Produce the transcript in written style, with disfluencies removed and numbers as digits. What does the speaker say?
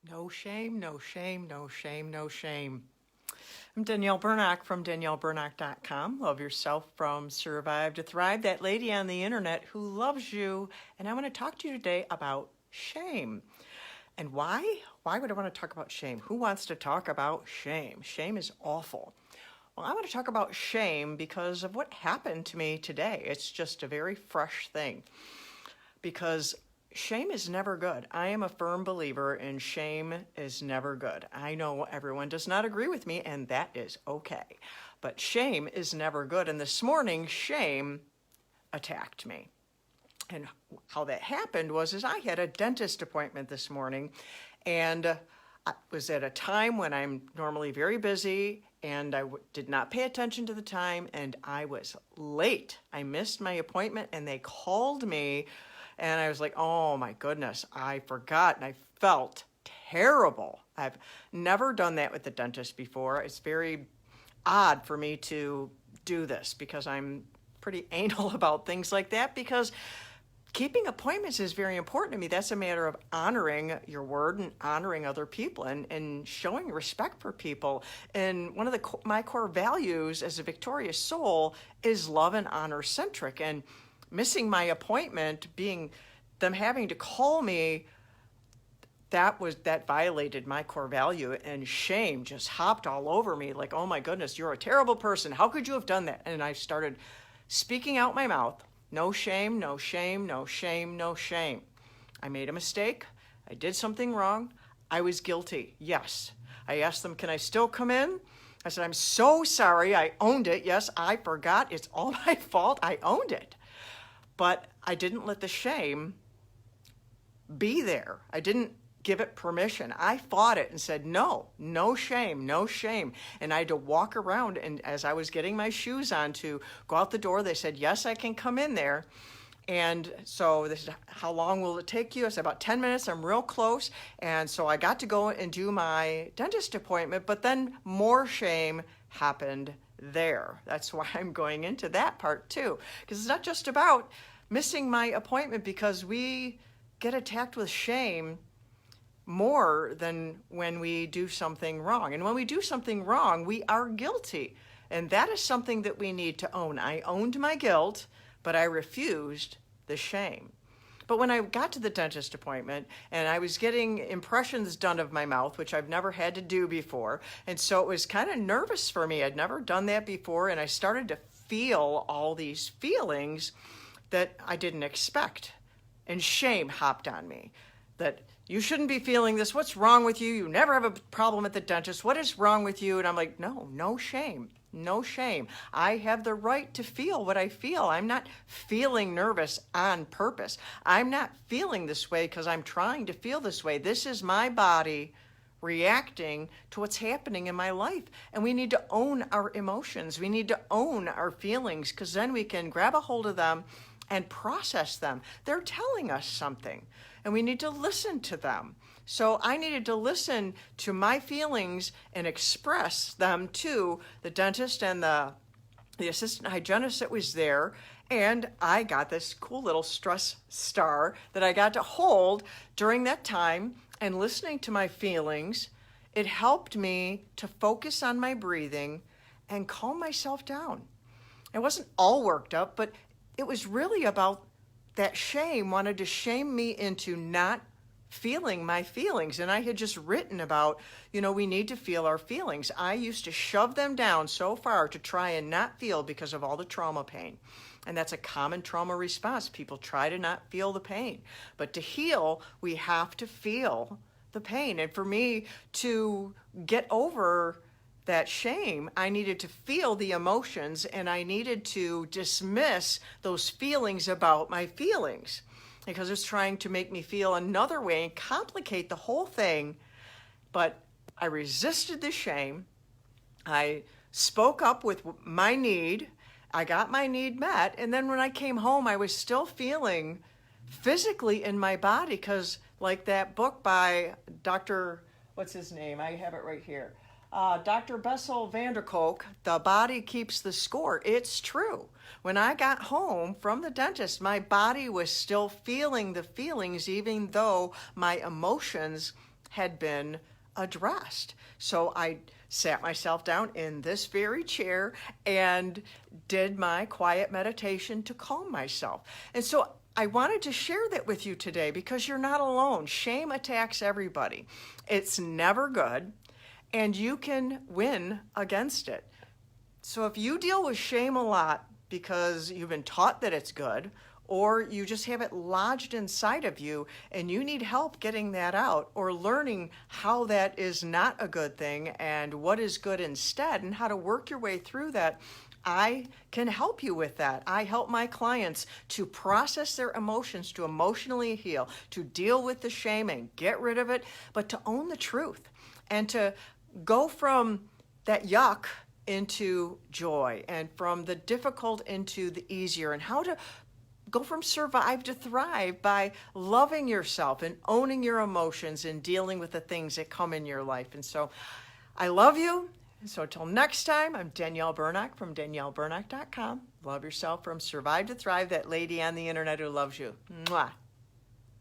No shame, no shame, no shame, no shame. I'm Danielle Burnock from DanielleBurnock.com. Love yourself from Survive to Thrive, that lady on the internet who loves you. And I want to talk to you today about shame. And why? Why would I want to talk about shame? Who wants to talk about shame? Shame is awful. Well, I want to talk about shame because of what happened to me today. It's just a very fresh thing because shame is never good. I am a firm believer in shame is never good. I know everyone does not agree with me, and that is okay. But shame is never good. And this morning, shame attacked me. And how that happened was I had a dentist appointment this morning, and I was at a time when I'm normally very busy, and I did not pay attention to the time, and I was late. I missed my appointment, and they called me, and I was like, oh my goodness, I forgot, and I felt terrible. I've never done that with the dentist before. It's very odd for me to do this because I'm pretty anal about things like that, because keeping appointments is very important to me. That's a matter of honoring your word and honoring other people and showing respect for people. And one of my core values as a victorious soul is love and honor centric. And missing my appointment, being them having to call me, that violated my core value, and shame just hopped all over me like, oh my goodness, you're a terrible person. How could you have done that? And I started speaking out my mouth. No shame, no shame, no shame, no shame. I made a mistake. I did something wrong. I was guilty. Yes. I asked them, can I still come in? I said, I'm so sorry. I owned it. Yes, I forgot. It's all my fault. I owned it. But I didn't let the shame be there. I didn't give it permission. I fought it and said, no, no shame, no shame. And I had to walk around, and as I was getting my shoes on to go out the door, they said, yes, I can come in there. And so they said, how long will it take you? I said, about 10 minutes. I'm real close. And so I got to go and do my dentist appointment, but then more shame happened there. That's why I'm going into that part too, because it's not just about missing my appointment, because we get attacked with shame more than when we do something wrong. And when we do something wrong, we are guilty. And that is something that we need to own. I owned my guilt, but I refused the shame. But when I got to the dentist appointment and I was getting impressions done of my mouth, which I've never had to do before, and so it was kind of nervous for me. I'd never done that before, and I started to feel all these feelings that I didn't expect. And shame hopped on me that you shouldn't be feeling this. What's wrong with you? You never have a problem at the dentist. What is wrong with you? And I'm like, no, no shame. No shame. I have the right to feel what I feel. I'm not feeling nervous on purpose. I'm not feeling this way because I'm trying to feel this way. This is my body reacting to what's happening in my life. And we need to own our emotions. We need to own our feelings, because then we can grab a hold of them and process them. They're telling us something, and we need to listen to them. So I needed to listen to my feelings and express them to the dentist and the assistant hygienist that was there. And I got this cool little stress star that I got to hold during that time, and listening to my feelings, it helped me to focus on my breathing and calm myself down. I wasn't all worked up, but it was really about that shame wanted to shame me into not feeling my feelings. And I had just written about, we need to feel our feelings. I used to shove them down so far to try and not feel because of all the trauma pain. And that's a common trauma response. People try to not feel the pain. But to heal, we have to feel the pain. And for me to get over that shame, I needed to feel the emotions, and I needed to dismiss those feelings about my feelings, because it's trying to make me feel another way and complicate the whole thing. But I resisted the shame. I spoke up with my need. I got my need met. And then when I came home, I was still feeling physically in my body, because like that book by Dr. What's his name? I have it right here. Dr. Bessel van der Kolk, The Body Keeps the Score. It's true. When I got home from the dentist, my body was still feeling the feelings, even though my emotions had been addressed. So I sat myself down in this very chair and did my quiet meditation to calm myself. And so I wanted to share that with you today because you're not alone. Shame attacks everybody. It's never good, and you can win against it. So if you deal with shame a lot because you've been taught that it's good, or you just have it lodged inside of you and you need help getting that out, or learning how that is not a good thing and what is good instead and how to work your way through that, I can help you with that. I help my clients to process their emotions, to emotionally heal, to deal with the shame and get rid of it, but to own the truth and to go from that yuck into joy, and from the difficult into the easier, and how to go from survive to thrive by loving yourself and owning your emotions and dealing with the things that come in your life. And so I love you. So until next time, I'm Danielle Bernack from DanielleBernack.com. Love yourself from survive to thrive, that lady on the internet who loves you. Mwah.